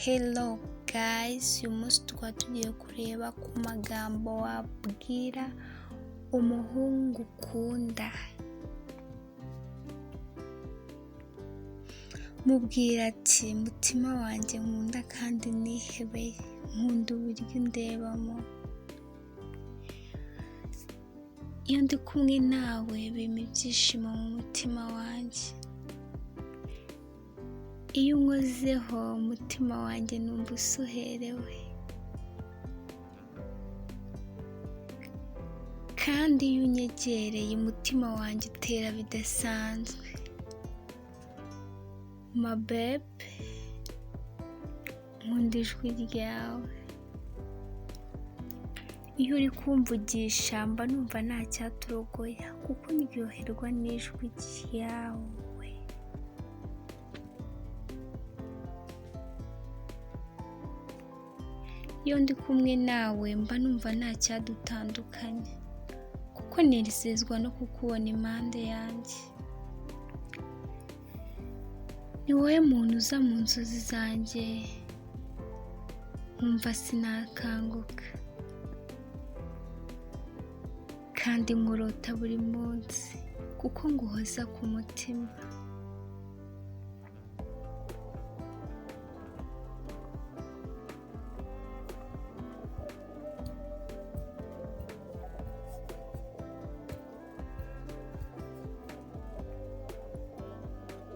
Hello guys, uyu munsi tukaba tugiye kureba ku magambo wabwira umuhungu ukunda. Mubwira ati mutima wanjye nkunda kandi nihebeye, nkunda uburyo undebamo. Iyo ndi kumwe nawe bimpa ibyishimo mu mutima wanjye. Iyo unkozeho umutima wanjye numva usuherewe, kandi iyo unyegereye umutima wanjye utera bidasanzwe. My babe, nkunda ijwi ryawe. Iyo uri kumvugisha mba numva nta cyaturogoya, kuko ndyoherwa n'ijwi ryawe. Iyo ndi kumwe nawe mba numva nta cyadutandukanya, kuko nezezwa no kukubona impande yanjye. Ni wowe muntu uza mu nzozi zanjye, nkumva sinakanguka, kandi nkurota buri munsi, kuko nguhoza ku mutima.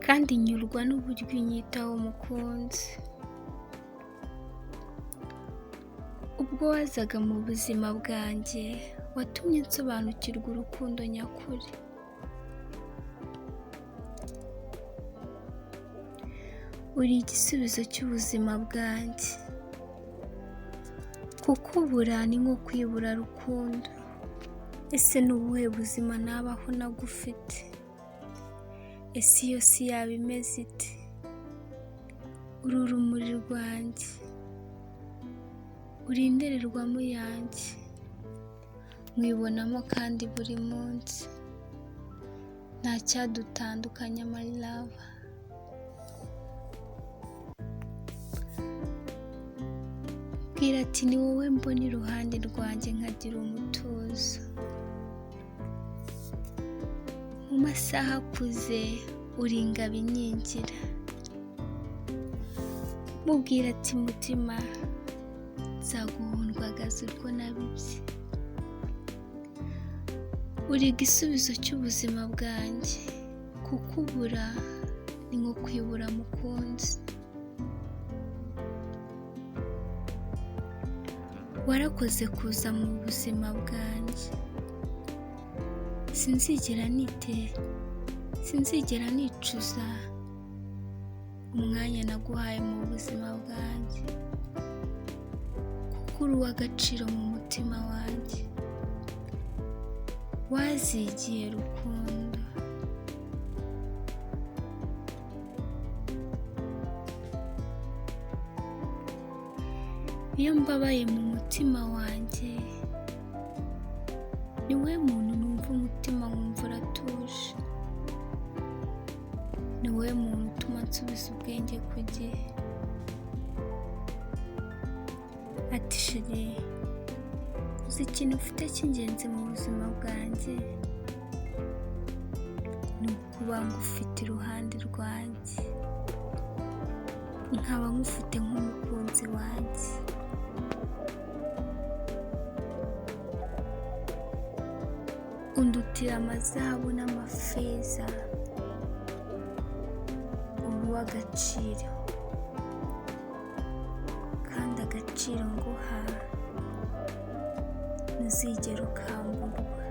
Kandi nyurwa n'uburyo unyitaho mukunzi. Ubwo wazaga mu buzima bwanjye, watumye nsobanukirwa urukundo nyakuri. Uri igisubizo cy'ubuzima bwanjye, kukubura ni nko kwibura rukundo. Ese ni ubuhe buzima nabaho nagufite? Ese iyo si yaba imeze ite? Uri urumuri rwanjye, uri indorerwamo yanjye, mwibonamo kandi buri munsi. Nta cyadutandukanya my love. Bwira ati ni wowe mbona iruhande rwanjye nkagira umutuzo. Mu masaha akuze uri ingabo inkingira. Mubwira ati mutima nzaguhundwagaza urwo nabibye. Uri igisubizo cy'ubuzima bwanjye, kukubura ni nko kwibura mukunzi. Warakoze kuza mu buzima bwanjye. Sinzigera nicuza umwanya naguhaye mu buzima bwanjye, kuko uri uw'agaciro mu mutima wanjye. Wazigiye rukundo. Iyo mbabaye mu mutima wanjye, ni wowe muntu numva umutima nkumva uratuje. Ni wowe muntu utuma nsubiza ubwenge ku gihe. Ati sheri, uzi ikintu ufite cy'ingenzi mu buzima bwanjye? Ni ukuba ngufite iruhande rwanjye, nkaba nkufite nk'umukunzi wanjye. Undutira amazahabu n'amafeza, uri uw'agaciro, kandi agaciro nguha ntuzigera ukamburwa.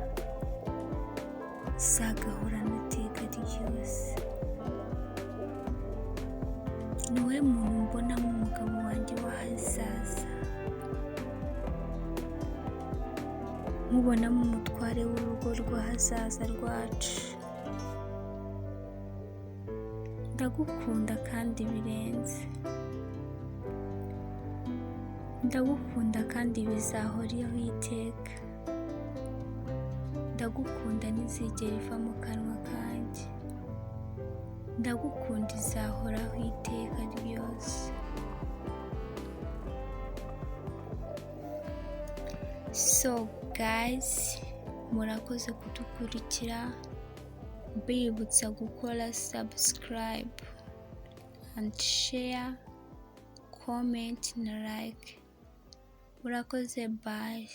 Uzagahorana iteka ryose. Ni wowe muntu mbonamo umugabo wanjye w'ahazaza, nkubonamo umutware w'urugo rw'ahazaza rwacu. Ndagukunda kandi birenze. Ndagukunda kandi bizahoraho iteka. Ndagukunda ntizigera iva mu kanwa kanjye. ndagukunda izahoraho iteka ryose. So guys, murakoze kudukurikira, mbibutsa gukora subscribe and share, comment na like. Murakoze, bye.